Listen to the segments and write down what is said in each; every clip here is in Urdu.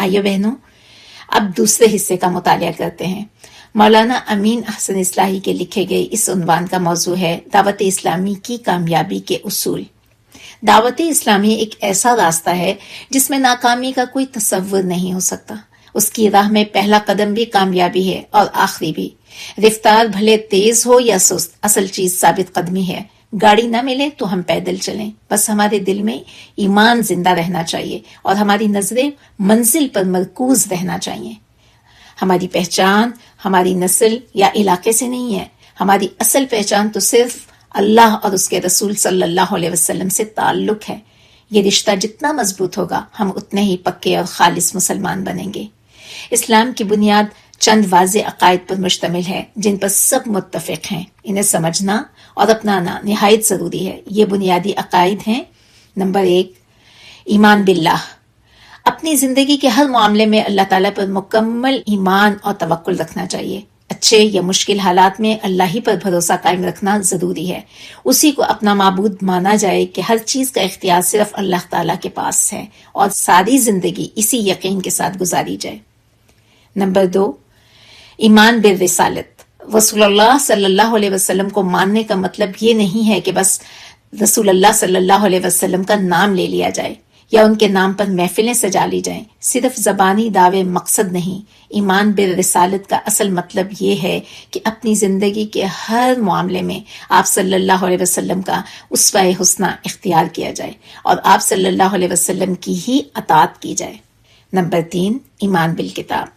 آئیے بہنوں، اب دوسرے حصے کا مطالعہ کرتے ہیں۔ مولانا امین احسن اصلاحی کے لکھے گئے اس عنوان کا موضوع ہے دعوت اسلامی کی کامیابی کے اصول۔ دعوت اسلامی ایک ایسا راستہ ہے جس میں ناکامی کا کوئی تصور نہیں ہو سکتا۔ اس کی راہ میں پہلا قدم بھی کامیابی ہے اور آخری بھی۔ رفتار بھلے تیز ہو یا سست، اصل چیز ثابت قدمی ہے۔ گاڑی نہ ملے تو ہم پیدل چلیں، بس ہمارے دل میں ایمان زندہ رہنا چاہیے اور ہماری نظریں منزل پر مرکوز رہنا چاہیے۔ ہماری پہچان ہماری نسل یا علاقے سے نہیں ہے، ہماری اصل پہچان تو صرف اللہ اور اس کے رسول صلی اللہ علیہ وسلم سے تعلق ہے۔ یہ رشتہ جتنا مضبوط ہوگا، ہم اتنے ہی پکے اور خالص مسلمان بنیں گے۔ اسلام کی بنیاد چند واضح عقائد پر مشتمل ہے جن پر سب متفق ہیں۔ انہیں سمجھنا اور اپنانا نہایت ضروری ہے۔ یہ بنیادی عقائد ہیں: نمبر 1، ایمان باللہ۔ اپنی زندگی کے ہر معاملے میں اللہ تعالیٰ پر مکمل ایمان اور توکل رکھنا چاہیے۔ اچھے یا مشکل حالات میں اللہ ہی پر بھروسہ قائم رکھنا ضروری ہے۔ اسی کو اپنا معبود مانا جائے کہ ہر چیز کا اختیار صرف اللہ تعالیٰ کے پاس ہے، اور ساری زندگی اسی یقین کے ساتھ گزاری جائے۔ نمبر 2، ایمان بالرسالت۔ رسول اللہ صلی اللہ علیہ وسلم کو ماننے کا مطلب یہ نہیں ہے کہ بس رسول اللہ صلی اللہ علیہ وسلم کا نام لے لیا جائے یا ان کے نام پر محفلیں سجا لی جائیں۔ صرف زبانی دعوے مقصد نہیں۔ ایمان بالرسالت کا اصل مطلب یہ ہے کہ اپنی زندگی کے ہر معاملے میں آپ صلی اللہ علیہ وسلم کا اسوہ حسنہ اختیار کیا جائے اور آپ صلی اللہ علیہ وسلم کی ہی اطاعت کی جائے۔ نمبر 3، ایمان بالکتاب۔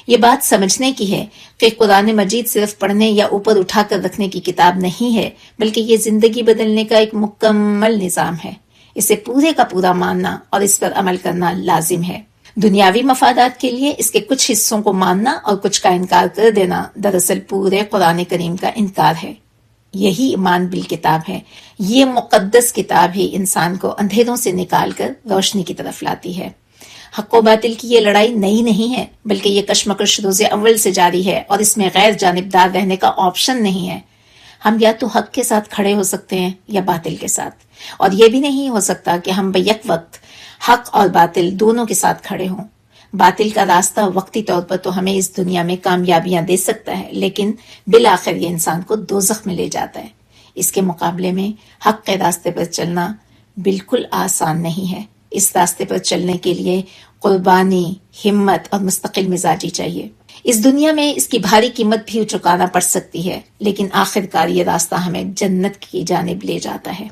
یہ بات سمجھنے کی ہے کہ قرآن مجید صرف پڑھنے یا اوپر اٹھا کر رکھنے کی کتاب نہیں ہے، بلکہ یہ زندگی بدلنے کا ایک مکمل نظام ہے۔ اسے پورے کا پورا ماننا اور اس پر عمل کرنا لازم ہے۔ دنیاوی مفادات کے لیے اس کے کچھ حصوں کو ماننا اور کچھ کا انکار کر دینا دراصل پورے قرآن کریم کا انکار ہے۔ یہی ایمان بالکتاب ہے۔ یہ مقدس کتاب ہی انسان کو اندھیروں سے نکال کر روشنی کی طرف لاتی ہے۔ حق و باطل کی یہ لڑائی نئی نہیں ہے، بلکہ یہ کشمکش روز اول سے جاری ہے، اور اس میں غیر جانبدار رہنے کا آپشن نہیں ہے۔ ہم یا تو حق کے ساتھ کھڑے ہو سکتے ہیں یا باطل کے ساتھ، اور یہ بھی نہیں ہو سکتا کہ ہم بیک وقت حق اور باطل دونوں کے ساتھ کھڑے ہوں۔ باطل کا راستہ وقتی طور پر تو ہمیں اس دنیا میں کامیابیاں دے سکتا ہے، لیکن بالآخر یہ انسان کو دوزخ میں لے جاتا ہے۔ اس کے مقابلے میں حق کے راستے پر چلنا بالکل آسان نہیں ہے۔ اس راستے پر چلنے کے لیے قربانی، ہمت اور مستقل مزاجی چاہیے۔ اس دنیا میں اس کی بھاری قیمت بھی چکانا پڑ سکتی ہے، لیکن آخر کار یہ راستہ ہمیں جنت کی جانب لے جاتا ہے۔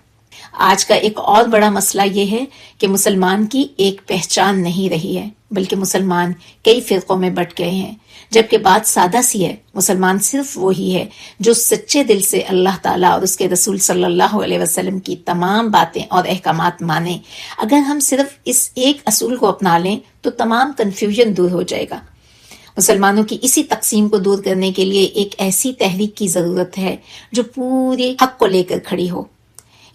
آج کا ایک اور بڑا مسئلہ یہ ہے کہ مسلمان کی ایک پہچان نہیں رہی ہے، بلکہ مسلمان کئی فرقوں میں بٹ گئے ہیں۔ جبکہ بات سادہ سی ہے، مسلمان صرف وہی ہے جو سچے دل سے اللہ تعالیٰ اور اس کے رسول صلی اللہ علیہ وسلم کی تمام باتیں اور احکامات مانے۔ اگر ہم صرف اس ایک اصول کو اپنا لیں تو تمام کنفیوژن دور ہو جائے گا۔ مسلمانوں کی اسی تقسیم کو دور کرنے کے لیے ایک ایسی تحریک کی ضرورت ہے جو پورے حق کو لے کر کھڑی ہو۔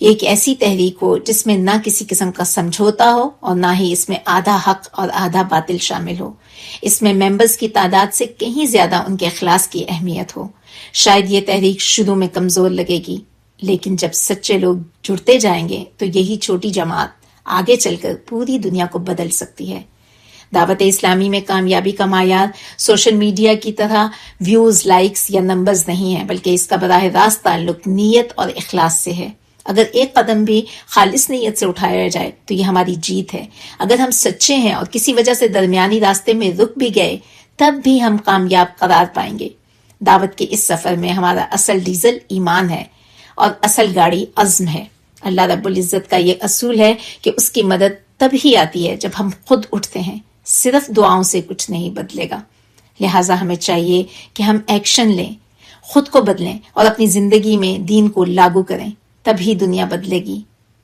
ایک ایسی تحریک ہو جس میں نہ کسی قسم کا سمجھوتا ہو اور نہ ہی اس میں آدھا حق اور آدھا باطل شامل ہو۔ اس میں ممبرز کی تعداد سے کہیں زیادہ ان کے اخلاص کی اہمیت ہو۔ شاید یہ تحریک شروع میں کمزور لگے گی، لیکن جب سچے لوگ جڑتے جائیں گے تو یہی چھوٹی جماعت آگے چل کر پوری دنیا کو بدل سکتی ہے۔ دعوت اسلامی میں کامیابی کا معیار سوشل میڈیا کی طرح ویوز، لائکس یا نمبرز نہیں ہے، بلکہ اس کا براہ راست تعلق نیت اور اخلاص سے ہے۔ اگر ایک قدم بھی خالص نیت سے اٹھایا جائے تو یہ ہماری جیت ہے۔ اگر ہم سچے ہیں اور کسی وجہ سے درمیانی راستے میں رک بھی گئے، تب بھی ہم کامیاب قرار پائیں گے۔ دعوت کے اس سفر میں ہمارا اصل ڈیزل ایمان ہے اور اصل گاڑی عزم ہے۔ اللہ رب العزت کا یہ اصول ہے کہ اس کی مدد تب ہی آتی ہے جب ہم خود اٹھتے ہیں۔ صرف دعاؤں سے کچھ نہیں بدلے گا، لہٰذا ہمیں چاہیے کہ ہم ایکشن لیں، خود کو بدلیں اور اپنی زندگی میں دین کو لاگو کریں، تبھی دنیا بدلے گی۔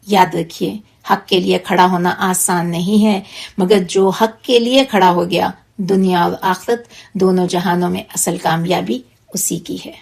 یاد رکھیے، حق کے لیے کھڑا ہونا آسان نہیں ہے، مگر جو حق کے لیے کھڑا ہو گیا، دنیا اور آخرت دونوں جہانوں میں اصل کامیابی اسی کی ہے۔